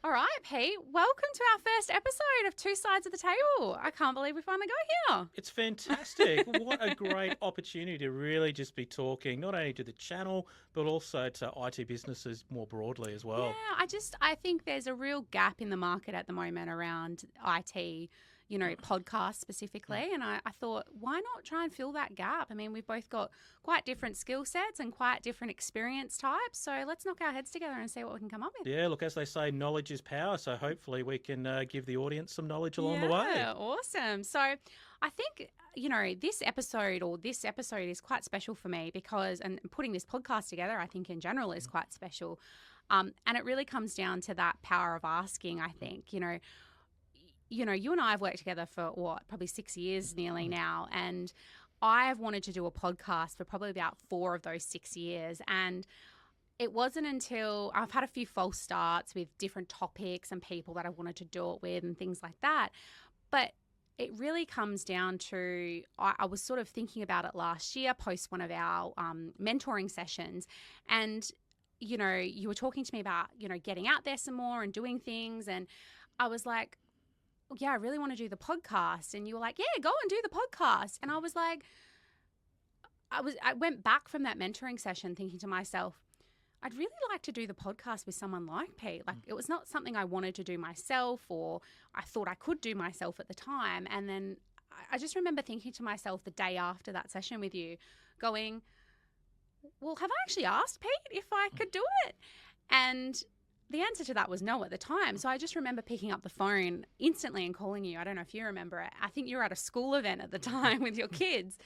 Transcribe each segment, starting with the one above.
All right, Pete. Welcome to our first episode of Two Sides of the Table. I can't believe we finally got here. It's fantastic. What a great opportunity to really just be talking not only to the channel, but also to IT businesses more broadly as Yeah, well. I think there's a real gap in the market at the moment around IT, podcasts specifically. And I thought, why not try and fill that gap? I mean, we've both got quite different skill sets and quite different experience types. So let's knock our heads together and see what we can come up with. Yeah, look, as they say, knowledge is power. So hopefully we can give the audience some knowledge along the way. Yeah, awesome. So I think, this episode is quite special for me because, and putting this podcast together, I think in general is quite special. And it really comes down to that power of asking, I think. You and I have worked together for probably 6 years nearly now. And I have wanted to do a podcast for probably about 4 of those 6 years. And it wasn't until I've had a few false starts with different topics and people that I wanted to do it with and things like that. But it really comes down to, I was sort of thinking about it last year, post one of our mentoring sessions. And, you were talking to me about, getting out there some more and doing things. And I was like, yeah, I really want to do the podcast. And you were like, yeah, go and do the podcast. And I was like, I went back from that mentoring session thinking to myself, I'd really like to do the podcast with someone like Pete. Like, it was not something I wanted to do myself or I thought I could do myself at the time. And then I just remember thinking to myself the day after that session with you, going, well, have I actually asked Pete if I could do it? And the answer to that was no at the time. So I just remember picking up the phone instantly and calling you. I don't know if you remember it. I think you were at a school event at the time with your kids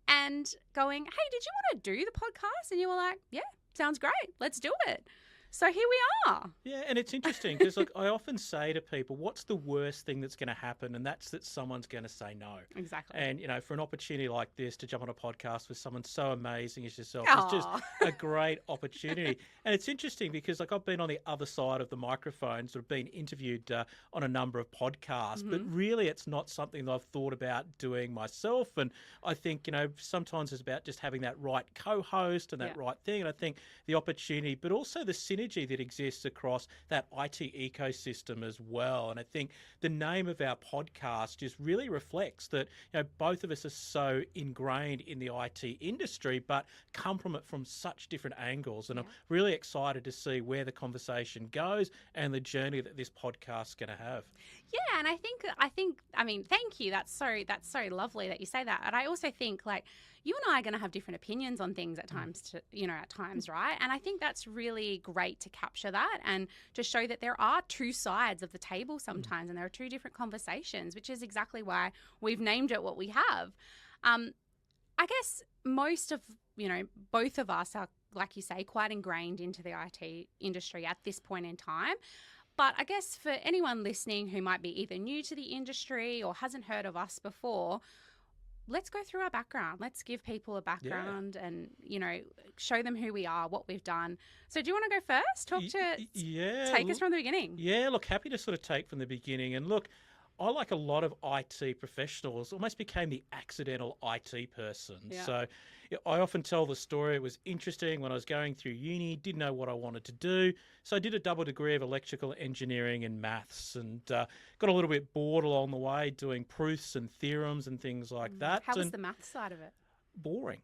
and going, hey, did you want to do the podcast? And you were like, yeah, sounds great. Let's do it. So here we are. Yeah, and it's interesting because I often say to people, what's the worst thing that's going to happen? And that's that someone's going to say no. Exactly. And, for an opportunity like this to jump on a podcast with someone so amazing as yourself, Aww. it's just a great opportunity. And it's interesting because I've been on the other side of the microphone, sort of been interviewed on a number of podcasts, but really it's not something that I've thought about doing myself. And I think, sometimes it's about just having that right co-host and that right thing. And I think the opportunity, but also the synergy that exists across that IT ecosystem as well. And I think the name of our podcast just really reflects that, both of us are so ingrained in the IT industry, but come from it from such different angles. And I'm really excited to see where the conversation goes and the journey that this podcast is going to have. Yeah, and I mean, thank you. That's so lovely that you say that. And I also think, like, you and I are going to have different opinions on things at times, right? And I think that's really great to capture that and to show that there are two sides of the table sometimes, and there are two different conversations, which is exactly why we've named it what we have. I guess both of us are, like you say, quite ingrained into the IT industry at this point in time. But I guess for anyone listening who might be either new to the industry or hasn't heard of us before, let's go through our background. Let's give people a background and, show them who we are, what we've done. So do you want to go first? Take us from the beginning. Yeah, look, happy to sort of take from the beginning. And look, I, like a lot of IT professionals, almost became the accidental IT person. Yeah. So I often tell the story. It was interesting when I was going through uni, didn't know what I wanted to do. So I did a double degree of electrical engineering and maths and got a little bit bored along the way doing proofs and theorems and things like that. How was the math side of it? Boring.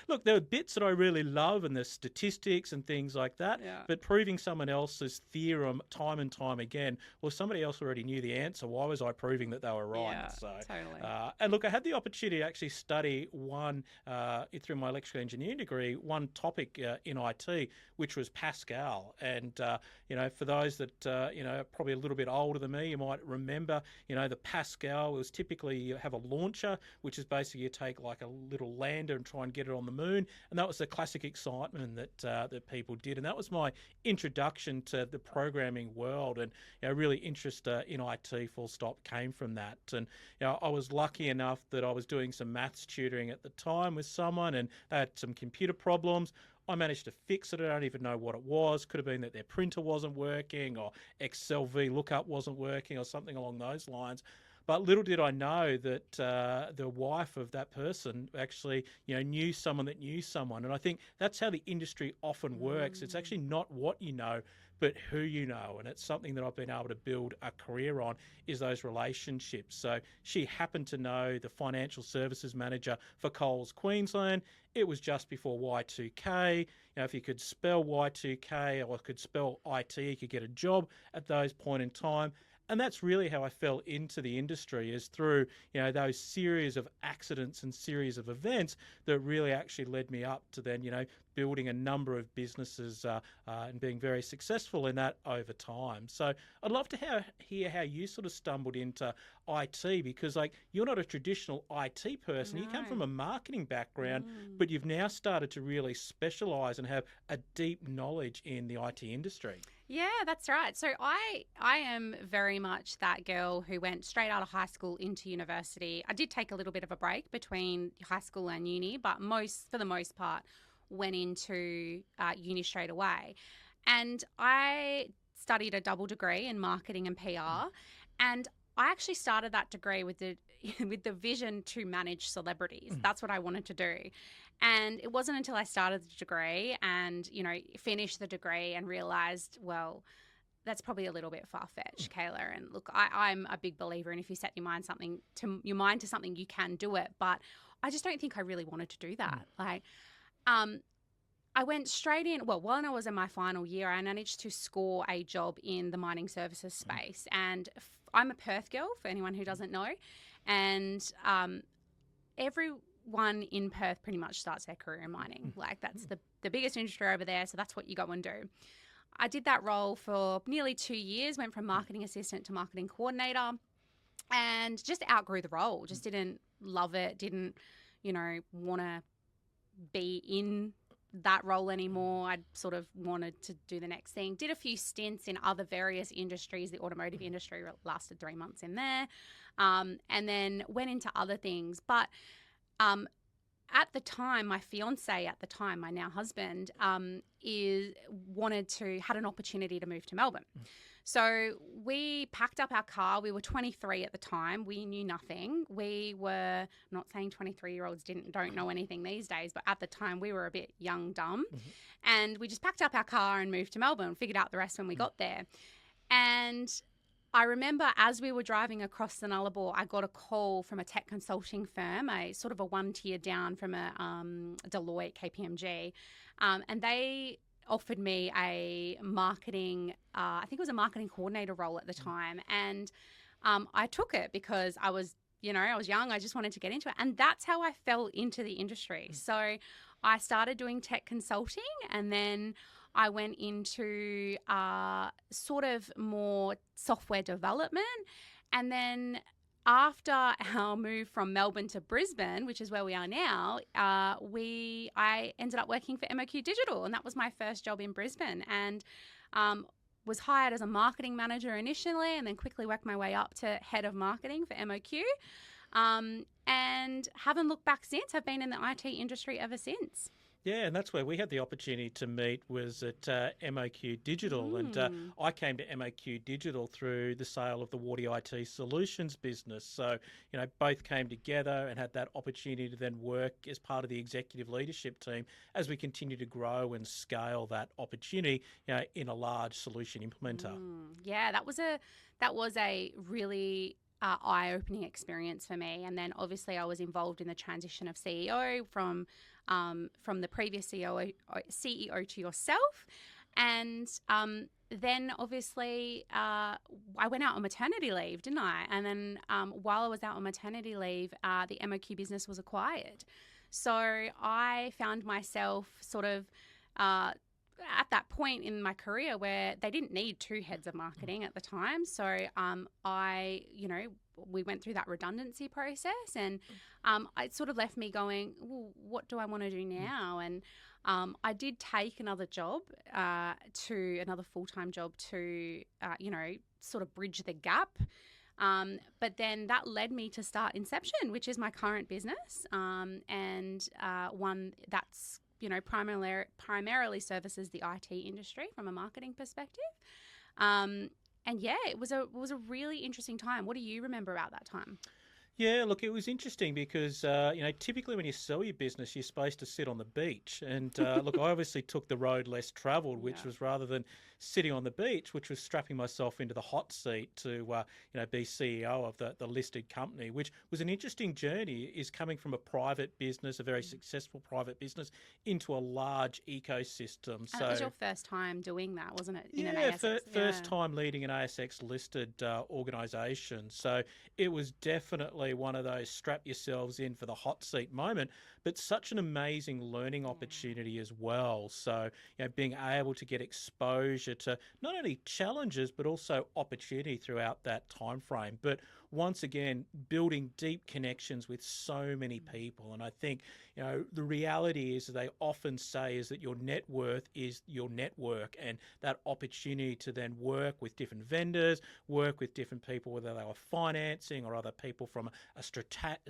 Look, there are bits that I really love and the statistics and things like that, but proving someone else's theorem time and time again, well, somebody else already knew the answer. Why was I proving that they were right? Yeah, totally. And look, I had the opportunity to actually study through my electrical engineering degree, one topic in IT, which was Pascal. And, for those that, are probably a little bit older than me, you might remember, the Pascal was typically you have a launcher, which is basically you take like a little lander and try and get it on the moon. And that was the classic excitement that people did. And that was my introduction to the programming world. And really interest in IT full stop came from that. And I was lucky enough that I was doing some maths tutoring at the time with someone and they had some computer problems. I managed to fix it. I don't even know what it was. Could have been that their printer wasn't working or Excel VLOOKUP wasn't working or something along those lines. But little did I know that the wife of that person actually, knew someone that knew someone. And I think that's how the industry often works. It's actually not what you know, but who you know. And it's something that I've been able to build a career on, is those relationships. So she happened to know the financial services manager for Coles Queensland. It was just before Y2K. If you could spell Y2K or could spell IT, you could get a job at those point in time. And that's really how I fell into the industry, is through, those series of accidents and series of events that really actually led me up to then, building a number of businesses and being very successful in that over time. So I'd love to hear how you sort of stumbled into IT, because you're not a traditional IT person. No. You come from a marketing background, but you've now started to really specialise and have a deep knowledge in the IT industry. Yeah, that's right. So I am very much that girl who went straight out of high school into university. I did take a little bit of a break between high school and uni, but for the most part, went into uni straight away. And I studied a double degree in marketing and PR, and I actually started that degree with the vision to manage celebrities. That's what I wanted to do. And it wasn't until I started the degree and, finished the degree and realised, well, that's probably a little bit far-fetched, Kayla. And look, I'm a big believer in, if you set your mind to something, you can do it. But I just don't think I really wanted to do that. I went straight in. Well, when I was in my final year, I managed to score a job in the mining services space. And I'm a Perth girl, for anyone who doesn't know. And everyone in Perth pretty much starts their career in mining. That's the biggest industry over there, so that's what you go and do. I did that role for nearly 2 years, went from marketing assistant to marketing coordinator, and just outgrew the role. Just didn't love it, didn't, want to be in that role anymore. I sort of wanted to do the next thing. Did a few stints in other various industries. The automotive industry lasted 3 months in there, and then went into other things. But at the time, my fiance at the time, my now husband, had an opportunity to move to Melbourne. So we packed up our car. We were 23 at the time. We knew nothing. We were, I'm not saying 23-year-olds don't know anything these days, but at the time we were a bit young, dumb. And we just packed up our car and moved to Melbourne, figured out the rest when we got there. And I remember as we were driving across the Nullarbor, I got a call from a tech consulting firm, a sort of a one tier down from a Deloitte, KPMG, and they offered me a marketing, I think it was a marketing coordinator role at the time. And I took it because I was young. I just wanted to get into it. And that's how I fell into the industry. So I started doing tech consulting, and then I went into sort of more software development. And then after our move from Melbourne to Brisbane, which is where we are now, I ended up working for MOQ Digital, and that was my first job in Brisbane, and was hired as a marketing manager initially, and then quickly worked my way up to head of marketing for MOQ, and haven't looked back since. I've been in the IT industry ever since. Yeah, and that's where we had the opportunity to meet, was at MOQ Digital. And I came to MOQ Digital through the sale of the Wardy IT Solutions business. So, both came together and had that opportunity to then work as part of the executive leadership team as we continue to grow and scale that opportunity, in a large solution implementer. Yeah, that was a really eye-opening experience for me. And then obviously I was involved in the transition of CEO from the previous CEO to yourself. And then obviously I went out on maternity leave, didn't I? And then while I was out on maternity leave, the MOQ business was acquired. So I found myself sort of at that point in my career where they didn't need two heads of marketing at the time. So we went through that redundancy process, and it sort of left me going, well, what do I want to do now? And I did take another job, another full-time job to, sort of bridge the gap. But then that led me to start Inception, which is my current business, and one that's primarily services the IT industry from a marketing perspective. And yeah, it was a really interesting time. What do you remember about that time? Yeah, look, it was interesting because, typically when you sell your business, you're supposed to sit on the beach. And look, I obviously took the road less travelled, which was rather than sitting on the beach, which was strapping myself into the hot seat to be CEO of the listed company, which was an interesting journey. Is coming from a private business, a very successful private business, into a large ecosystem. And So it was your first time doing that, wasn't it? In an yeah, ASX. first time leading an ASX listed organisation. So it was definitely one of those strap yourselves in for the hot seat moment, but such an amazing learning opportunity as well. So, being able to get exposure to not only challenges, but also opportunity throughout that time frame. But once again, building deep connections with so many people. And I think, the reality is they often say is that your net worth is your network, and that opportunity to then work with different vendors, work with different people, whether they were financing or other people from a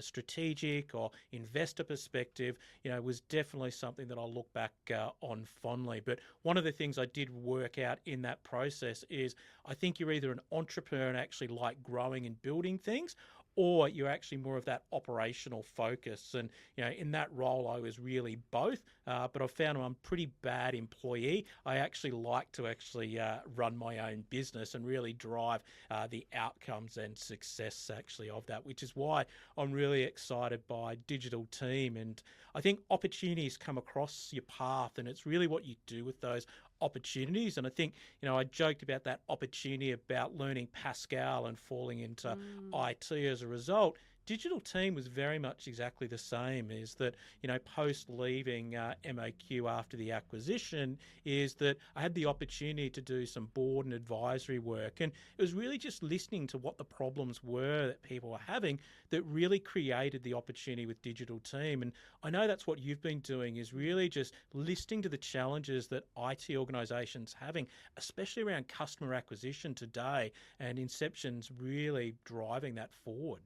strategic or investor perspective, was definitely something that I'll look back on fondly. But one of the things I did work out in that process is I think you're either an entrepreneur and actually like growing and building things, or you're actually more of that operational focus. And, in that role, I was really both, but I found I'm a pretty bad employee. I actually like to run my own business and really drive the outcomes and success actually of that, which is why I'm really excited by Digital Team. And I think opportunities come across your path, and it's really what you do with those opportunities. And I think, I joked about that opportunity about learning Pascal and falling into IT as a result. Digital Team was very much exactly the same. Is that, post leaving MOQ after the acquisition, is that I had the opportunity to do some board and advisory work. And it was really just listening to what the problems were that people were having that really created the opportunity with Digital Team. And I know that's what you've been doing, is really just listening to the challenges that IT organisations having, especially around customer acquisition today, and Inception's really driving that forward.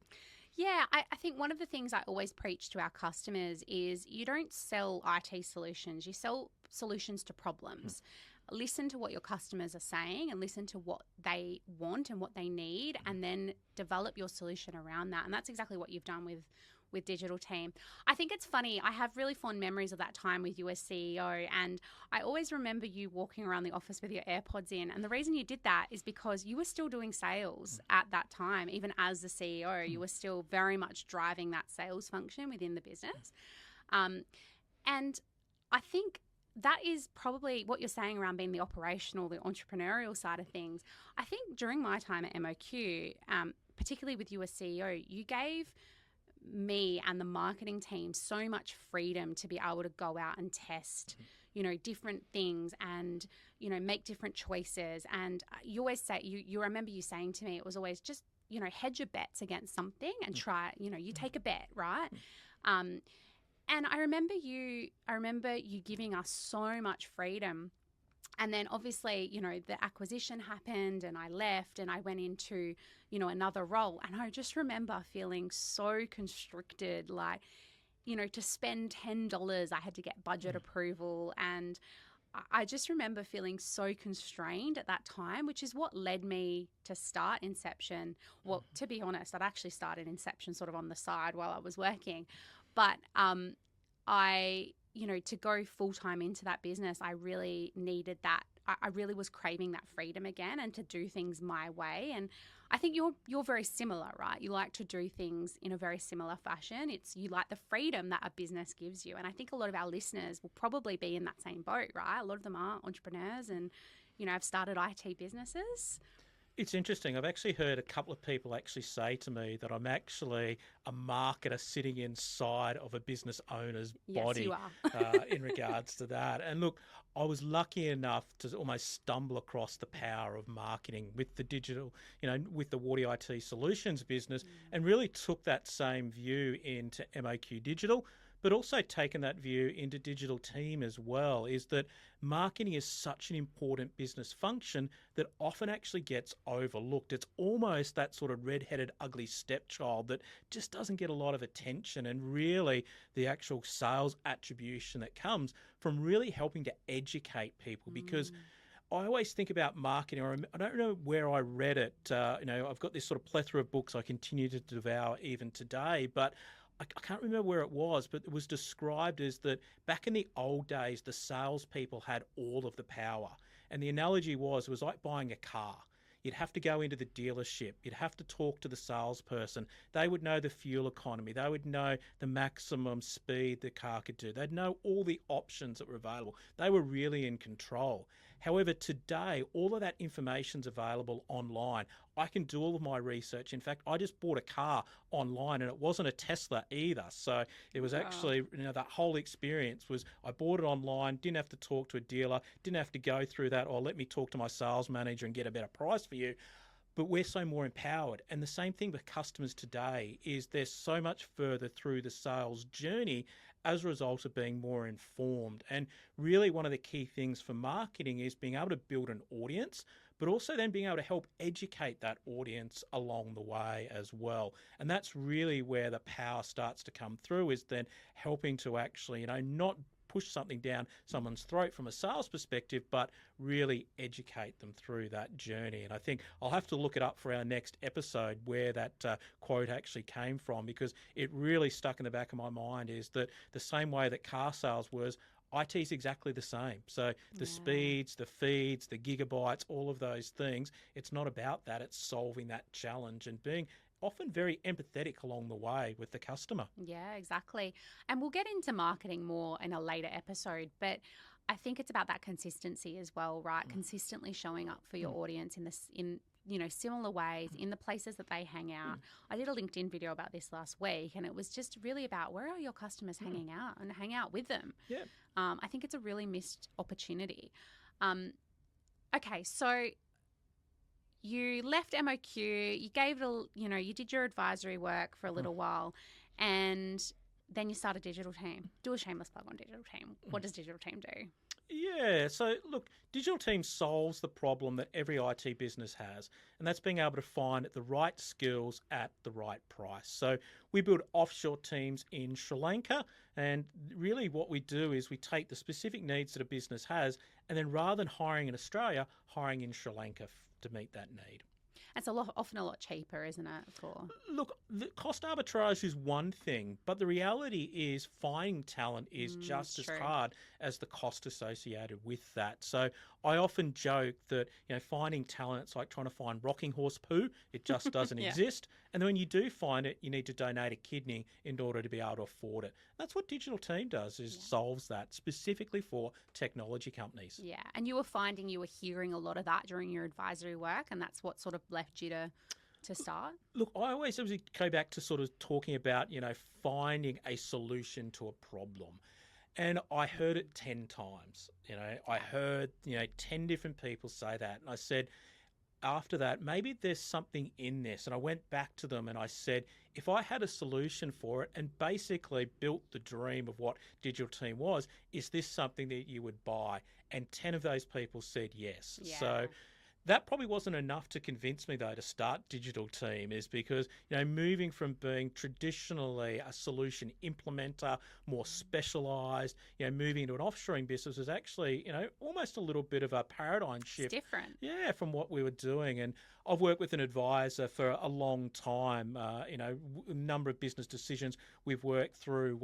Yeah, I think one of the things I always preach to our customers is you don't sell IT solutions, you sell solutions to problems. Listen to what your customers are saying and listen to what they want and what they need, and then develop your solution around that. And that's exactly what you've done with Digital Team. I think it's funny. I have really fond memories of that time with you as CEO, and I always remember you walking around the office with your AirPods in. And the reason you did that is because you were still doing sales at that time. Even as the CEO, you were still very much driving that sales function within the business. And I think that is probably what you're saying around being the operational, the entrepreneurial side of things. I think during my time at MOQ, particularly with you as CEO, you gave me and the marketing team so much freedom to be able to go out and test, different things and, make different choices. And you always say, you remember you saying to me, it was always just, hedge your bets against something and try, you take a bet, right? And I remember you giving us so much freedom. And then obviously, the acquisition happened and I left and I went into, another role. And I just remember feeling so constricted, like, to spend $10, I had to get budget approval. And I just remember feeling so constrained at that time, which is what led me to start Inception. Well, to be honest, I'd actually started Inception sort of on the side while I was working. But to go full-time into that business, I really needed that. I really was craving that freedom again and to do things my way. And I think you're very similar, right? You like to do things in a very similar fashion. You like the freedom that a business gives you. And I think a lot of our listeners will probably be in that same boat, right? A lot of them are entrepreneurs and, have started IT businesses. It's interesting. I've actually heard a couple of people actually say to me that I'm actually a marketer sitting inside of a business owner's body. Yes, you are. In regards to that. And look, I was lucky enough to almost stumble across the power of marketing with the digital, with the Wardy IT Solutions business, and really took that same view into MOQ Digital, but also taken that view into Digital Team as well, is that marketing is such an important business function that often actually gets overlooked. It's almost that sort of red-headed, ugly stepchild that just doesn't get a lot of attention, and really the actual sales attribution that comes from really helping to educate people. Because I always think about marketing, I don't know where I read it. I've got this sort of plethora of books I continue to devour even today, but I can't remember where it was, but it was described as that back in the old days, the salespeople had all of the power. And the analogy was, it was like buying a car. You'd have to go into the dealership. You'd have to talk to the salesperson. They would know the fuel economy. They would know the maximum speed the car could do. They'd know all the options that were available. They were really in control. However, today, all of that information's available online. I can do all of my research. In fact, I just bought a car online, and it wasn't a Tesla either. So it was actually, that whole experience was, I bought it online, didn't have to talk to a dealer, didn't have to go through that, or let me talk to my sales manager and get a better price for you. But we're so more empowered. And the same thing with customers today is they're so much further through the sales journey as a result of being more informed. And really one of the key things for marketing is being able to build an audience, but also then being able to help educate that audience along the way as well. And that's really where the power starts to come through, is then helping to actually, not push something down someone's throat from a sales perspective, but really educate them through that journey. And I think I'll have to look it up for our next episode where that quote actually came from, because it really stuck in the back of my mind, is that the same way that car sales was, IT is exactly the same. So the speeds, the feeds, the gigabytes, all of those things, it's not about that. It's solving that challenge and being often very empathetic along the way with the customer. Yeah, exactly. And we'll get into marketing more in a later episode, but I think it's about that consistency as well, right? Consistently showing up for your audience in similar ways, in the places that they hang out. I did a LinkedIn video about this last week, and it was just really about, where are your customers hanging out, and hang out with them. Yeah. I think it's a really missed opportunity. Okay, so you left MOQ, you gave it you did your advisory work for a little while, and then you started Digital Team. Do a shameless plug on Digital Team. What does Digital Team do? Yeah, so look, Digital Team solves the problem that every IT business has, and that's being able to find the right skills at the right price. So we build offshore teams in Sri Lanka, and really what we do is we take the specific needs that a business has, and then rather than hiring in Australia, hiring in Sri Lanka to meet that need. It's often a lot cheaper, isn't it? Look, the cost arbitrage is one thing, but the reality is finding talent is just as hard as the cost associated with that. So I often joke that, finding talent, it's like trying to find rocking horse poo. It just doesn't exist. And then when you do find it, you need to donate a kidney in order to be able to afford it. That's what Digital Team does, is solves that specifically for technology companies. Yeah, and you were hearing a lot of that during your advisory work, and that's what sort of left you to start? Look, I always go back to sort of talking about, finding a solution to a problem. And I heard it 10 times. I heard, 10 different people say that. And I said, after that, maybe there's something in this. And I went back to them and I said, if I had a solution for it and basically built the dream of what Digital Team was, is this something that you would buy? And 10 of those people said yes. Yeah. So that probably wasn't enough to convince me, though, to start Digital Team, is because, moving from being traditionally a solution implementer, more specialised, moving into an offshoring business was actually, almost a little bit of a paradigm shift. It's different. Yeah, from what we were doing. And I've worked with an advisor for a long time, a number of business decisions we've worked through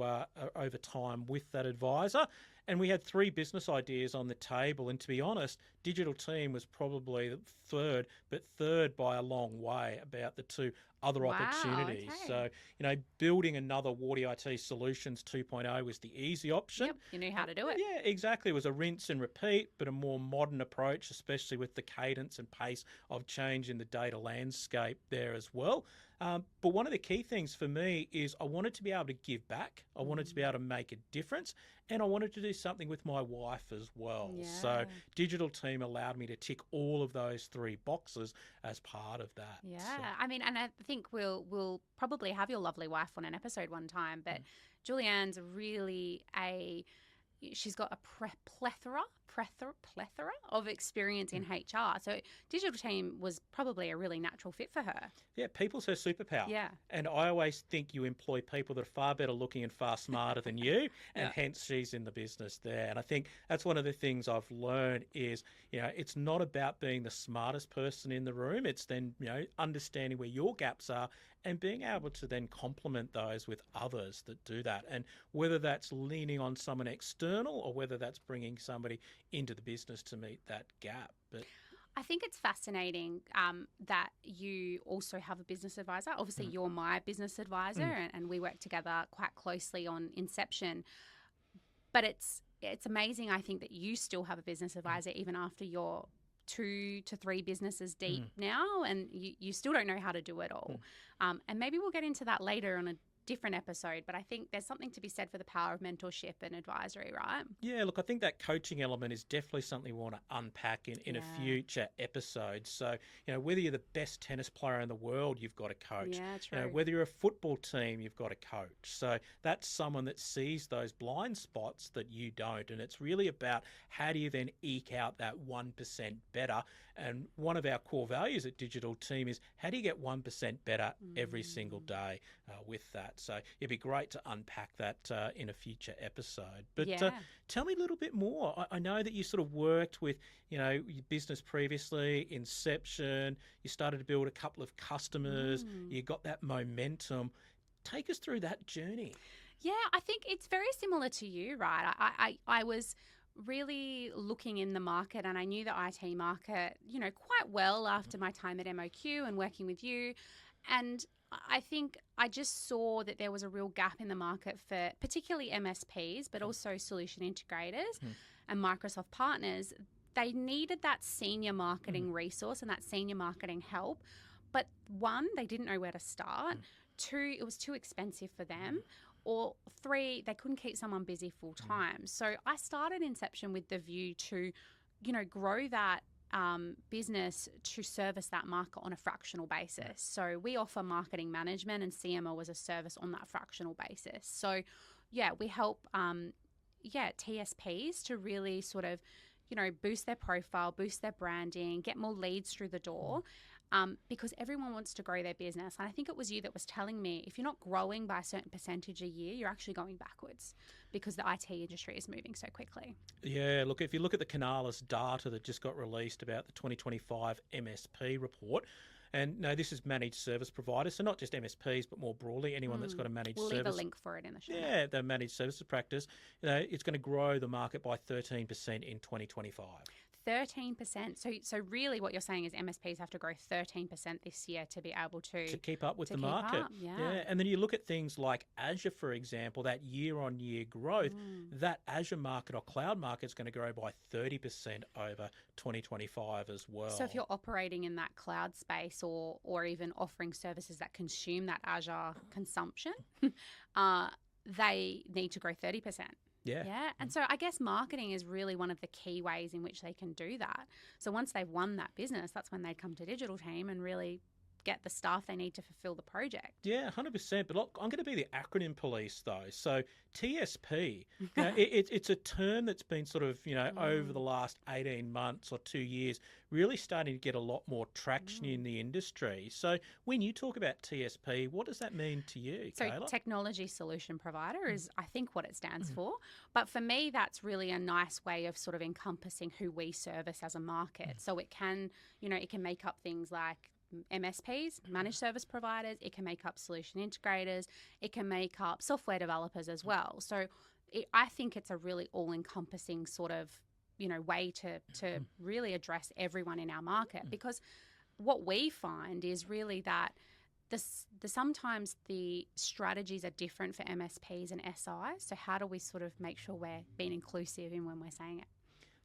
over time with that advisor. And we had 3 business ideas on the table. And to be honest, Digital Team was probably third, but third by a long way about the 2 other opportunities. Okay. So, building another Wardy IT Solutions 2.0 was the easy option. Yep, you knew how to do it. Yeah, exactly. It was a rinse and repeat, but a more modern approach, especially with the cadence and pace of change in the data landscape there as well. But one of the key things for me is I wanted to be able to give back. I wanted to be able to make a difference, and I wanted to do something with my wife as well. Yeah. So Digital Team allowed me to tick all of those 3 boxes as part of that. Yeah, So, and I think we'll probably have your lovely wife on an episode one time, but Julianne's really she's got a plethora of experience in HR. So Digital Team was probably a really natural fit for her. yeah, people's her superpower. Yeah. And I always think you employ people that are far better looking and far smarter than you, and hence she's in the business there. And I think that's one of the things I've learned is, it's not about being the smartest person in the room. It's then, understanding where your gaps are and being able to then complement those with others that do that. And whether that's leaning on someone external or whether that's bringing somebody into the business to meet that gap. But I think it's fascinating that you also have a business advisor. Obviously, you're my business advisor, and we work together quite closely on Inception. But it's amazing, I think, that you still have a business advisor even after you're 2 to 3 businesses deep now, and you still don't know how to do it all. And maybe we'll get into that later on a different episode, but I think there's something to be said for the power of mentorship and advisory, right? yeah, look, I think that coaching element is definitely something we want to unpack in a future episode. So, whether you're the best tennis player in the world, you've got a coach. Yeah, true. Whether you're a football team, you've got a coach. So that's someone that sees those blind spots that you don't. And it's really about how do you then eke out that 1% better. And one of our core values at Digital Team is how do you get 1% better every single day with that? So it'd be great to unpack that in a future episode. But tell me a little bit more. I know that you sort of worked with, your business previously, Inception. You started to build a couple of customers. You got that momentum. Take us through that journey. Yeah, I think it's very similar to you, right? I was really looking in the market, and I knew the IT market, quite well after my time at MOQ and working with you. And I think I just saw that there was a real gap in the market for particularly MSPs, but also solution integrators and Microsoft partners. They needed that senior marketing resource and that senior marketing help. But 1, they didn't know where to start. 2, it was too expensive for them. Or 3, they couldn't keep someone busy full time. So I started Inception with the view to, grow that business to service that market on a fractional basis. So we offer marketing management, and CMO as a service on that fractional basis. So we help TSPs to really sort of, boost their profile, boost their branding, get more leads through the door. Because everyone wants to grow their business. And I think it was you that was telling me if you're not growing by a certain percentage a year, you're actually going backwards because the IT industry is moving so quickly. Yeah, look, if you look at the Canalys data that just got released about the 2025 MSP report, and no, this is managed service providers, so not just MSPs, but more broadly, anyone that's got a managed service. We'll leave a link for it in the show. Yeah, the managed services practice, it's going to grow the market by 13% in 2025. 13%. So really what you're saying is MSPs have to grow 13% this year to be able to keep up with the market. Yeah. And then you look at things like Azure, for example, that year-on-year growth, that Azure market or cloud market is going to grow by 30% over 2025 as well. So if you're operating in that cloud space or even offering services that consume that Azure consumption, they need to grow 30%. Yeah. And so I guess marketing is really one of the key ways in which they can do that. So once they've won that business, that's when they'd come to Digital Team and really get the staff they need to fulfill the project. Yeah, 100%. But look, I'm going to be the acronym police though. So TSP, it's a term that's been sort of, over the last 18 months or 2 years, really starting to get a lot more traction in the industry. So when you talk about TSP, what does that mean to you, Kayla? So technology solution provider is, I think, what it stands for. But for me, that's really a nice way of sort of encompassing who we service as a market. So it can, it can make up things like MSPs, managed service providers, it can make up solution integrators, it can make up software developers as well. So I think it's a really all-encompassing sort of, way to really address everyone in our market, because what we find is really that sometimes the strategies are different for MSPs and SIs. So how do we sort of make sure we're being inclusive in when we're saying it?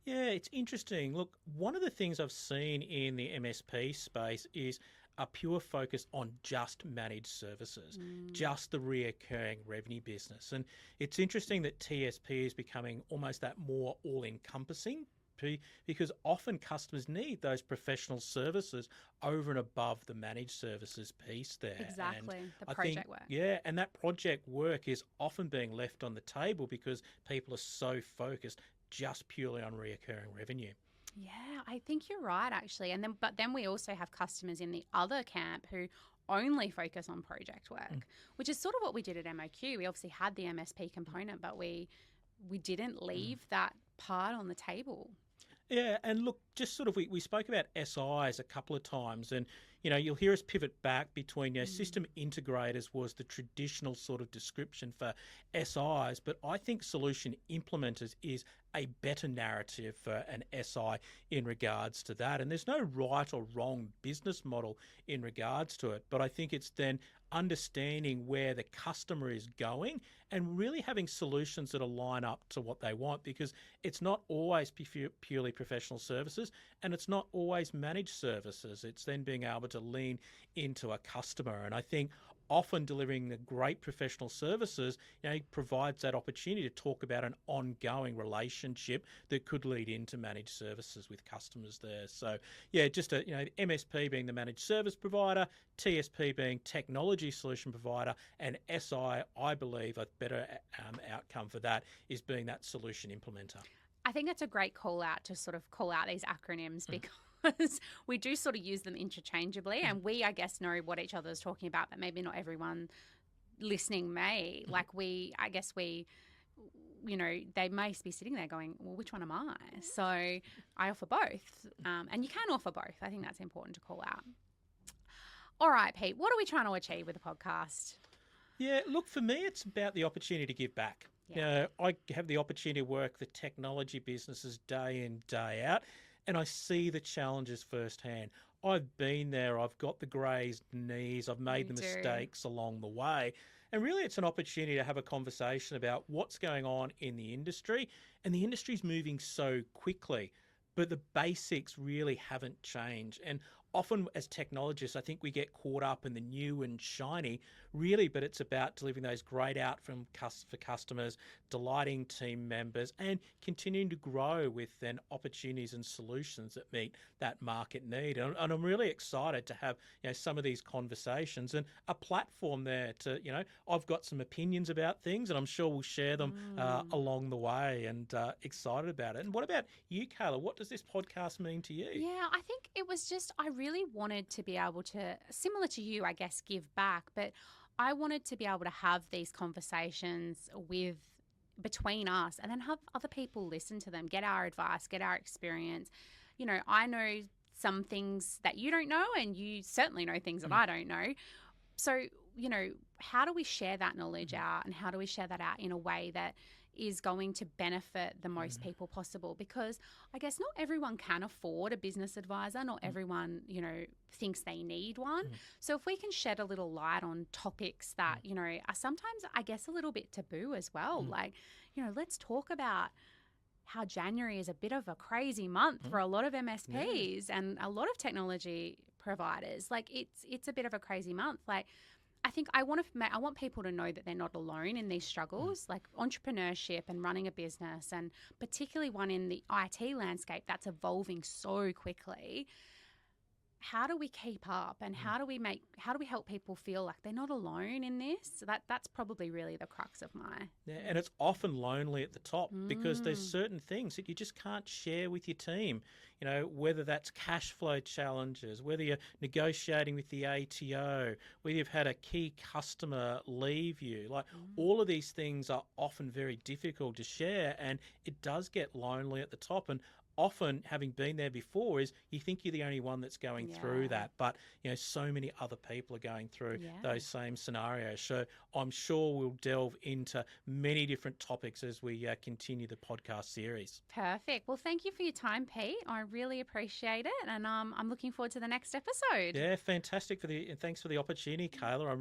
Yeah, it's interesting. Look, one of the things I've seen in the MSP space is a pure focus on just managed services, just the reoccurring revenue business. And it's interesting that TSP is becoming almost that more all-encompassing, because often customers need those professional services over and above the managed services piece there. Exactly, and the project work. Yeah, and that project work is often being left on the table because people are so focused just purely on reoccurring revenue. Yeah, I think you're right, actually. But then we also have customers in the other camp who only focus on project work, which is sort of what we did at MOQ. We obviously had the MSP component, but we didn't leave that part on the table. Yeah, and look, just sort of we spoke about SIs a couple of times, and you'll hear us pivot back between system integrators was the traditional sort of description for SIs, but I think solution implementers is a better narrative for an SI in regards to that. And there's no right or wrong business model in regards to it, but I think it's then understanding where the customer is going and really having solutions that align up to what they want, because it's not always purely professional services and it's not always managed services. It's then being able to lean into a customer. And I think often delivering the great professional services, provides that opportunity to talk about an ongoing relationship that could lead into managed services with customers there. So just MSP being the managed service provider, TSP being technology solution provider, and SI, I believe a better outcome for that is being that solution implementer. I think it's a great call out to sort of call out these acronyms because we do sort of use them interchangeably, and we, I guess, know what each other is talking about, but maybe not everyone listening may. Like I guess they may be sitting there going, well, which one am I? So I offer both, and you can offer both. I think that's important to call out. All right, Pete, what are we trying to achieve with the podcast? Yeah, look, for me, it's about the opportunity to give back. Yeah. I have the opportunity to work the technology businesses day in, day out, and I see the challenges firsthand. I've been there. I've got the grazed knees. I've made the mistakes along the way. And really, it's an opportunity to have a conversation about what's going on in the industry. And the industry's moving so quickly, but the basics really haven't changed. And often as technologists, I think we get caught up in the new and shiny, really, but it's about delivering those great outcomes for customers, delighting team members, and continuing to grow with then opportunities and solutions that meet that market need. And I'm really excited to have some of these conversations and a platform there to, I've got some opinions about things and I'm sure we'll share them along the way, and excited about it. And what about you, Kayla? What does this podcast mean to you? Yeah, I think it was just, I really wanted to be able to, similar to you, I guess, give back, but I wanted to be able to have these conversations between us and then have other people listen to them, get our advice, get our experience. I know some things that you don't know, and you certainly know things that I don't know. So, how do we share that knowledge out, and how do we share that out in a way that is going to benefit the most people possible? Because I guess not everyone can afford a business advisor. Not everyone, thinks they need one. So if we can shed a little light on topics that, are sometimes, I guess, a little bit taboo as well. Like, let's talk about how January is a bit of a crazy month for a lot of MSPs and a lot of technology providers. Like, it's a bit of a crazy month. Like, I think I want people to know that they're not alone in these struggles, like entrepreneurship and running a business, and particularly one in the IT landscape that's evolving so quickly. How do we keep up, and how do we help people feel like they're not alone in this? So that's probably really the crux of my... Yeah, and it's often lonely at the top because there's certain things that you just can't share with your team, whether that's cash flow challenges, whether you're negotiating with the ATO, whether you've had a key customer leave you. Like all of these things are often very difficult to share, and it does get lonely at the top. And often, having been there before, is you think you're the only one that's going through that, but so many other people are going through those same scenarios. So I'm sure we'll delve into many different topics as we continue the podcast series. Perfect. Well, thank you for your time, Pete. I really appreciate it, and I'm looking forward to the next episode. Yeah, fantastic. Thanks for the opportunity, Kayla. I'm